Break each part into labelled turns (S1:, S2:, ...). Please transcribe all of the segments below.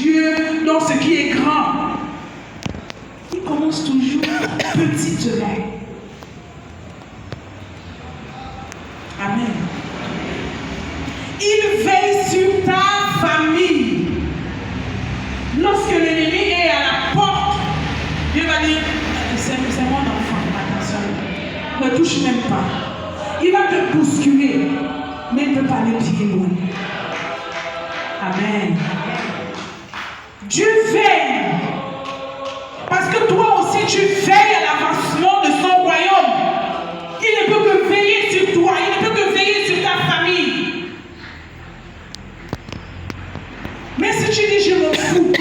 S1: Dieu dans ce qui est grand, il commence toujours petitement. Amen. Il veille sur ta famille. Lorsque l'ennemi est à la porte, Dieu va dire, c'est mon enfant, attention, ne touche même pas. Il va te bousculer, mais il ne peut pas aller pieds loin. Amen. Dieu veille. Parce que toi aussi, tu veilles à l'avancement de son royaume. Il ne peut que veiller sur toi. Il ne peut que veiller sur ta famille. Mais si tu dis, je me fous,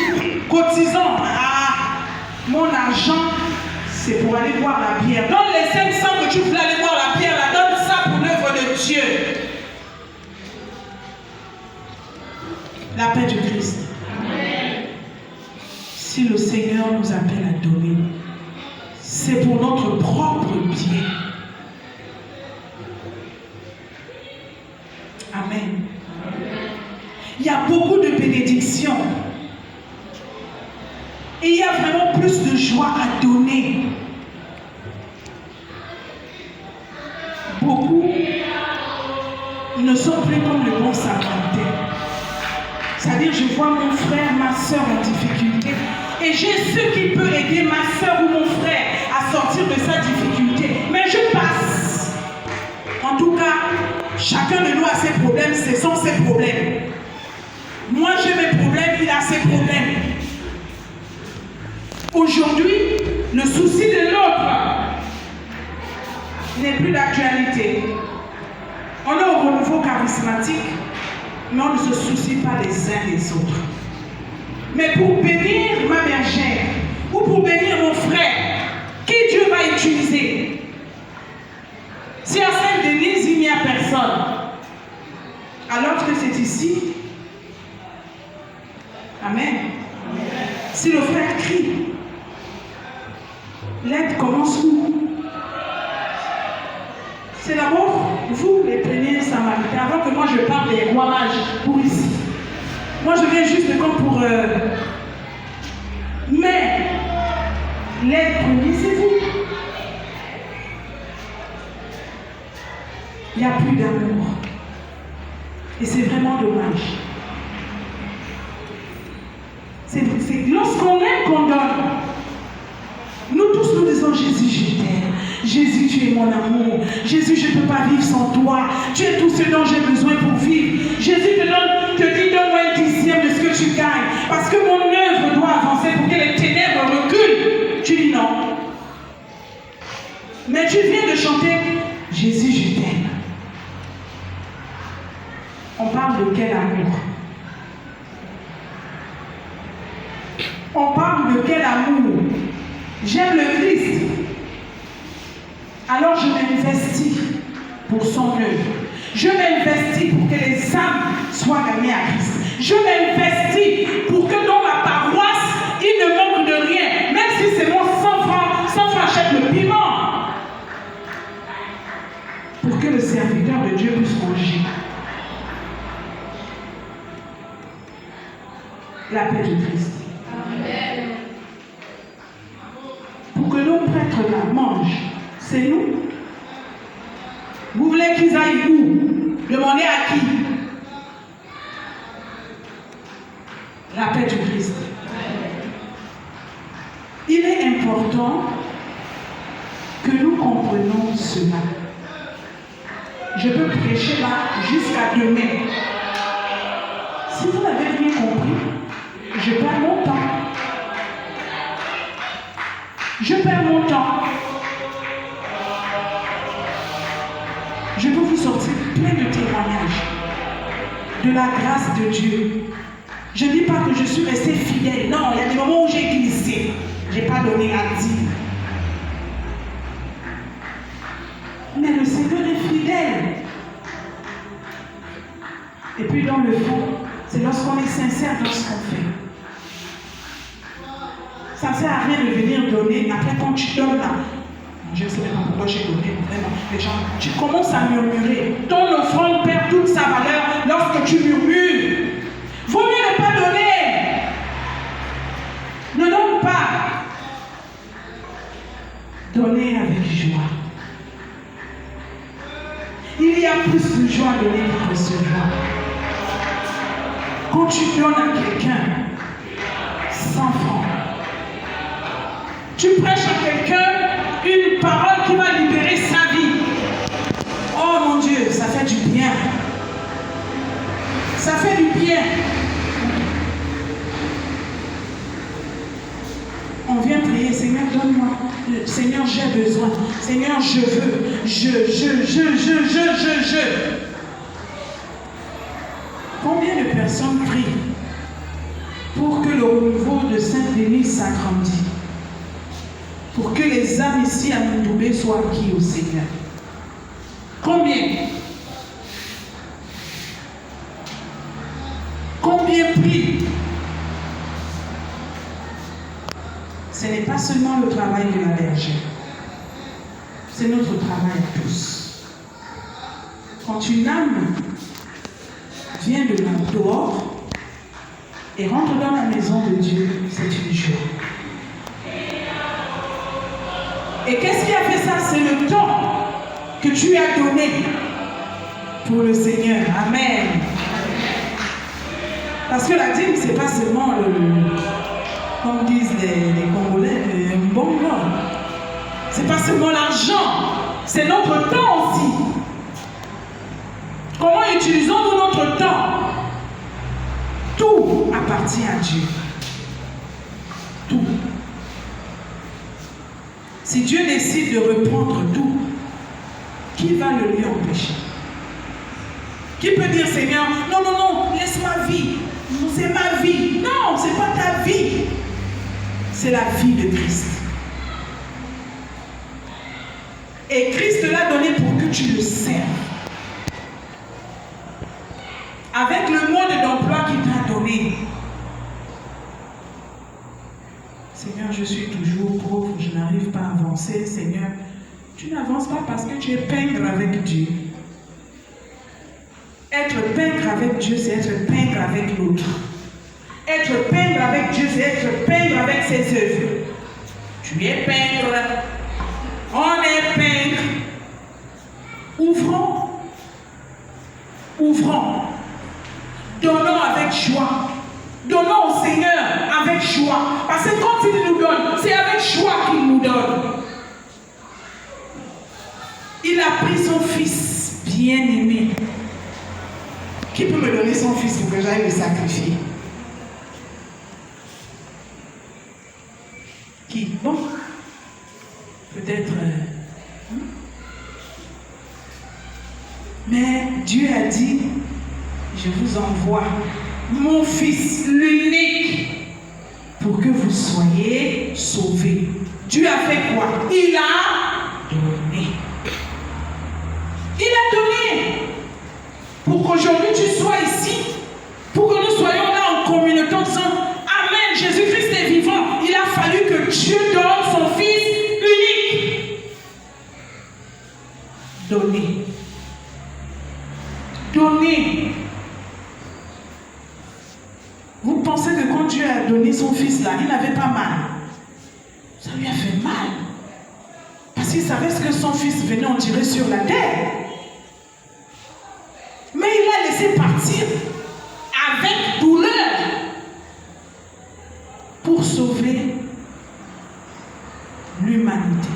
S1: cotisant, mon argent, c'est pour aller boire la bière. Donne les 500 que tu voulais aller boire la bière, là, donne ça pour l'œuvre de Dieu. La paix du Christ. Amen. Si le Seigneur nous appelle à donner, c'est pour notre propre bien. Amen. Il y a beaucoup de bénédictions. Et il y a vraiment plus de joie à donner. Beaucoup ne sont plus comme le bon Samaritain. C'est-à-dire, je vois mon frère, ma soeur en difficulté. Et j'ai ce qui peut aider ma soeur ou mon frère à sortir de sa difficulté. Mais je passe. En tout cas, chacun de nous a ses problèmes, ce sont ses problèmes. Moi, j'ai mes problèmes, il a ses problèmes. Aujourd'hui, le souci de l'autre n'est plus d'actualité. On est au renouveau charismatique, mais on ne se soucie pas les uns des autres. Mais pour bénir ma bergère, ou pour bénir mon frère, qui Dieu va utiliser? Si à Saint-Denis, il n'y a personne, alors que c'est ici. Amen. Si le frère crie, l'aide commence où? C'est d'abord vous, les premiers Samaritains, avant que moi je parle des rois mages pour ici. Moi je viens juste comme pour... Mais l'aide première, c'est vous. Il n'y a plus d'amour. Et c'est vraiment dommage. C'est lorsqu'on aime qu'on donne. Nous tous nous disons Jésus, je t'aime. Jésus, tu es mon amour. Jésus, je ne peux pas vivre sans toi. Tu es tout ce dont j'ai besoin pour vivre. Jésus te dit, donne-moi un dixième de ce que tu gagnes. Parce que mon œuvre doit avancer pour que les ténèbres reculent. Tu dis non. Mais tu viens de chanter Jésus, je t'aime. On parle de quel amour? On parle de quel amour? J'aime le Christ. Alors je m'investis pour son œuvre. Je m'investis pour que les âmes soient gagnées à Christ. Je m'investis pour que dans ma paroisse, il ne manque de rien. Même si c'est mon 100 francs achète le piment. Pour que le serviteur de Dieu puisse manger. La paix de Christ. Amen. Pour que nos prêtres la mangent, c'est nous. Vous voulez qu'ils aillent où? Demandez à qui? La paix du Christ. Il est important que nous comprenions cela. Je peux prêcher là jusqu'à demain. Si vous n'avez rien compris, je perds mon temps. Je perds mon temps. Je peux vous sortir plein de témoignages de la grâce de Dieu. Je ne dis pas que je suis restée fidèle. Non, il y a des moments où j'ai glissé. Je n'ai pas donné à dire. Mais le Seigneur est fidèle. Et puis dans le fond, c'est lorsqu'on est sincère dans ce qu'on fait. Ça ne sert à rien de venir donner. Après, quand tu donnes là, je ne sais pas pourquoi j'ai donné, vraiment, les gens, tu commences à murmurer. Ton offrande perd toute sa valeur lorsque tu murmures. Vaut mieux ne pas donner. donner, tu recevras. Quand tu donnes à quelqu'un 100 francs, tu prêches à quelqu'un une parole qui va libérer sa vie. Oh mon Dieu, ça fait du bien. Ça fait du bien. On vient prier, Seigneur, donne-moi. Seigneur, j'ai besoin. Seigneur, je veux. Combien de personnes prient pour que le renouveau de Saint-Denis s'agrandisse? Pour que les âmes ici à Mondoubé soient acquis au Seigneur? Combien? Combien prient? Ce n'est pas seulement le travail de la bergère, c'est notre travail à tous. Quand une âme vient de dehors et rentre dans la maison de Dieu, c'est une joie. Et qu'est-ce qui a fait ça? C'est le temps que tu as donné pour le Seigneur. Amen. Parce que la dîme, ce n'est pas seulement comme disent les Congolais, un bon nom. Ce n'est pas seulement l'argent, c'est notre temps aussi. Comment utilisons-nous notre temps? Tout appartient à Dieu. Tout. Si Dieu décide de reprendre tout, qui va le lui empêcher? Qui peut dire, Seigneur, non, non, non, laisse ma vie. C'est ma vie. Non, ce n'est pas ta vie. C'est la vie de Christ. Et Christ l'a donné pour que tu le serves. Avec le mode d'emploi qu'il t'a donné. Seigneur, je suis toujours pauvre, je n'arrive pas à avancer. Seigneur, tu n'avances pas parce que tu es pingre avec Dieu. Être pingre avec Dieu, c'est être pingre avec l'autre. Être pingre avec Dieu, c'est être pingre avec ses œuvres. Tu es pingre. On est pingre. Ouvrons. Ouvrons. Donnons avec joie. Donnons au Seigneur avec joie. Parce que quand il nous donne, c'est avec joie qu'il nous donne. Il a pris son fils bien-aimé. Qui peut me donner son fils pour que j'aille le sacrifier? Qui? Bon, peut-être. Mais Dieu a dit, je vous envoie mon fils l'unique pour que vous soyez sauvés. Dieu a fait quoi? Il a donné. Il a donné. Pour qu'aujourd'hui tu sois ici, pour que nous soyons là en communauté en disant Amen, Jésus-Christ est vivant. Il a fallu que Dieu donne son Fils unique. Donner. Donner. Vous pensez que quand Dieu a donné son Fils là, il n'avait pas mal. Ça lui a fait mal. Parce qu'il savait ce que son Fils venait en tirer sur la terre. Mais il l'a laissé partir avec douleur pour sauver l'humanité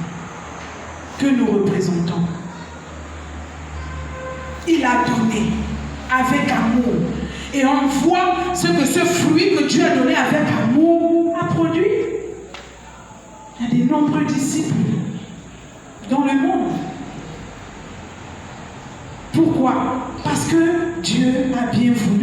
S1: que nous représentons. Il a donné avec amour. Et on voit ce que ce fruit que Dieu a donné avec amour a produit. Il y a de nombreux disciples dans le monde. Pourquoi? Parce que Dieu a bien voulu.